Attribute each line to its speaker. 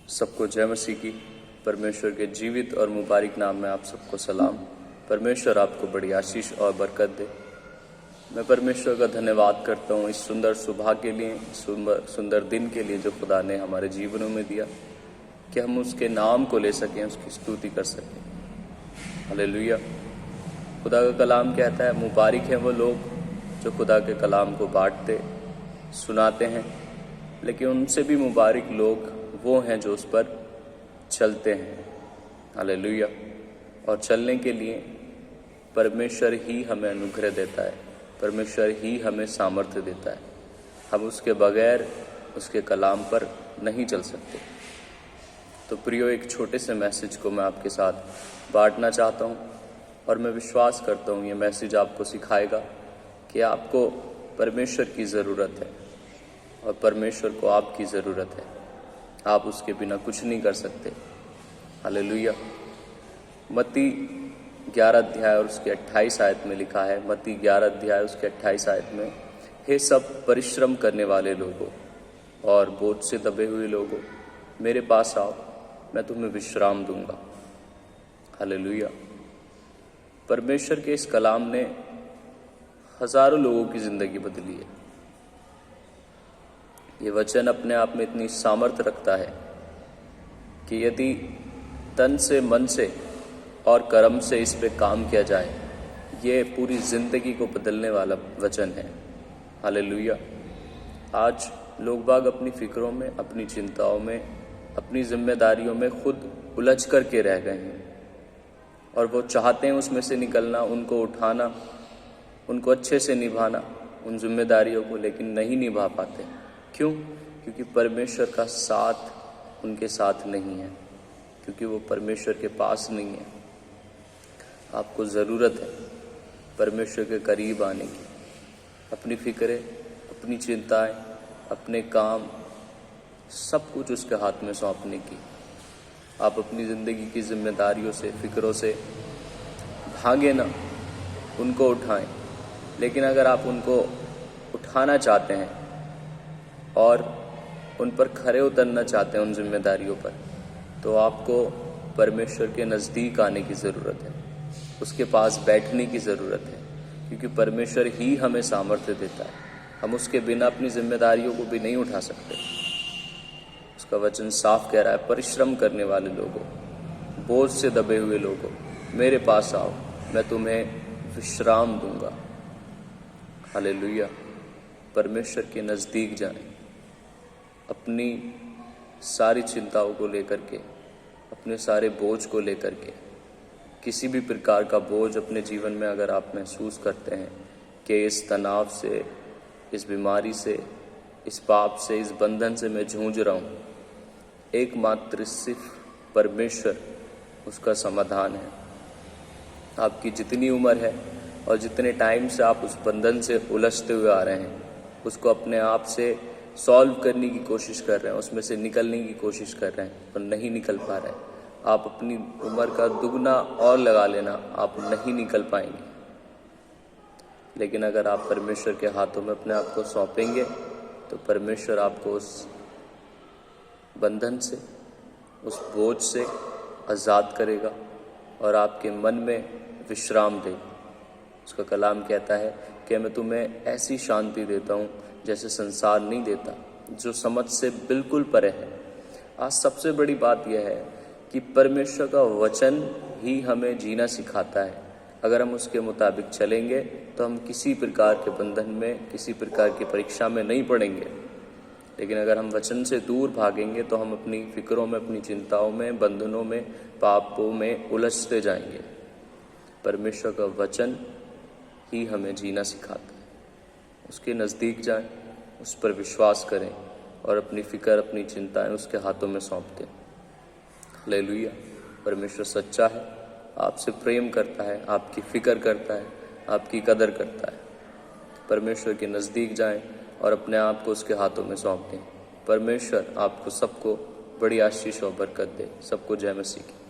Speaker 1: सबको जय मसीह की। परमेश्वर के जीवित और मुबारक नाम में आप सबको सलाम। परमेश्वर आपको बड़ी आशीष और बरकत दे। मैं परमेश्वर का धन्यवाद करता हूँ इस सुंदर सुबह के लिए, सुंदर दिन के लिए जो खुदा ने हमारे जीवनों में दिया कि हम उसके नाम को ले सकें, उसकी स्तुति कर सकें। हालेलुया। खुदा का कलाम कहता है मुबारक हैं वो लोग जो खुदा के कलाम को बांटते सुनाते हैं, लेकिन उनसे भी मुबारक लोग वो हैं जो उस पर चलते हैं। हालेलुया। और चलने के लिए परमेश्वर ही हमें अनुग्रह देता है, परमेश्वर ही हमें सामर्थ्य देता है। हम उसके बगैर उसके कलाम पर नहीं चल सकते। तो प्रियो, एक छोटे से मैसेज को मैं आपके साथ बांटना चाहता हूँ और मैं विश्वास करता हूँ ये मैसेज आपको सिखाएगा कि आपको परमेश्वर की ज़रूरत है और परमेश्वर को आपकी ज़रूरत है। आप उसके बिना कुछ नहीं कर सकते। हालेलुया। मत्ती 11 अध्याय और उसके 28 आयत में लिखा है, मत्ती 11 अध्याय उसके 28 आयत में, हे सब परिश्रम करने वाले लोगों और बोझ से दबे हुए लोगों, मेरे पास आओ, मैं तुम्हें विश्राम दूंगा। हालेलुया। परमेश्वर के इस कलाम ने हजारों लोगों की जिंदगी बदली है। ये वचन अपने आप में इतनी सामर्थ्य रखता है कि यदि तन से, मन से और कर्म से इस पे काम किया जाए, ये पूरी जिंदगी को बदलने वाला वचन है। हालेलुया। आज लोग बाग अपनी फिक्रों में, अपनी चिंताओं में, अपनी जिम्मेदारियों में खुद उलझ करके रह गए हैं और वो चाहते हैं उसमें से निकलना, उनको उठाना, उनको अच्छे से निभाना उन जिम्मेदारियों को, लेकिन नहीं निभा पाते। क्यों? क्योंकि परमेश्वर का साथ उनके साथ नहीं है, क्योंकि वो परमेश्वर के पास नहीं है। आपको ज़रूरत है परमेश्वर के करीब आने की, अपनी फिक्रें, अपनी चिंताएं, अपने काम, सब कुछ उसके हाथ में सौंपने की। आप अपनी ज़िंदगी की जिम्मेदारियों से, फिक्रों से भागे ना, उनको उठाएं। लेकिन अगर आप उनको उठाना चाहते हैं और उन पर खरे उतरना चाहते हैं, उन जिम्मेदारियों पर, तो आपको परमेश्वर के नज़दीक आने की ज़रूरत है, उसके पास बैठने की ज़रूरत है, क्योंकि परमेश्वर ही हमें सामर्थ्य देता है। हम उसके बिना अपनी जिम्मेदारियों को भी नहीं उठा सकते। उसका वचन साफ कह रहा है, परिश्रम करने वाले लोगों, बोझ से दबे हुए लोगों, मेरे पास आओ, मैं तुम्हें विश्राम दूंगा। हालेलुया। परमेश्वर के नज़दीक जाएं, अपनी सारी चिंताओं को लेकर के, अपने सारे बोझ को लेकर के। किसी भी प्रकार का बोझ अपने जीवन में अगर आप महसूस करते हैं कि इस तनाव से, इस बीमारी से, इस पाप से, इस बंधन से मैं जूझ रहा हूँ, एकमात्र सिर्फ परमेश्वर उसका समाधान है। आपकी जितनी उम्र है और जितने टाइम से आप उस बंधन से उलझते हुए आ रहे हैं, उसको अपने आप से सॉल्व करने की कोशिश कर रहे हैं, उसमें से निकलने की कोशिश कर रहे हैं और नहीं निकल पा रहे हैं। आप अपनी उम्र का दुगना और लगा लेना, आप नहीं निकल पाएंगे। लेकिन अगर आप परमेश्वर के हाथों में अपने आप को सौंपेंगे तो परमेश्वर आपको उस बंधन से, उस बोझ से आज़ाद करेगा और आपके मन में विश्राम देगा। उसका कलाम कहता है कि मैं तुम्हें ऐसी शांति देता हूँ जैसे संसार नहीं देता, जो समझ से बिल्कुल परे है। आज सबसे बड़ी बात यह है कि परमेश्वर का वचन ही हमें जीना सिखाता है। अगर हम उसके मुताबिक चलेंगे तो हम किसी प्रकार के बंधन में, किसी प्रकार की परीक्षा में नहीं पड़ेंगे। लेकिन अगर हम वचन से दूर भागेंगे तो हम अपनी फिक्रों में, अपनी चिंताओं में, बंधनों में, पापों में उलझते जाएंगे। परमेश्वर का वचन ही हमें जीना सिखाता है। उसके नज़दीक जाएं, उस पर विश्वास करें और अपनी फ़िक्र, अपनी चिंताएं उसके हाथों में सौंप दें। हालेलुया। परमेश्वर सच्चा है, आपसे प्रेम करता है, आपकी फ़िक्र करता है, आपकी कदर करता है। परमेश्वर के नज़दीक जाएं और अपने आप को उसके हाथों में सौंप दें। परमेश्वर आपको सबको बड़ी आशीष और बरकत दे। सबको जय मसीह की।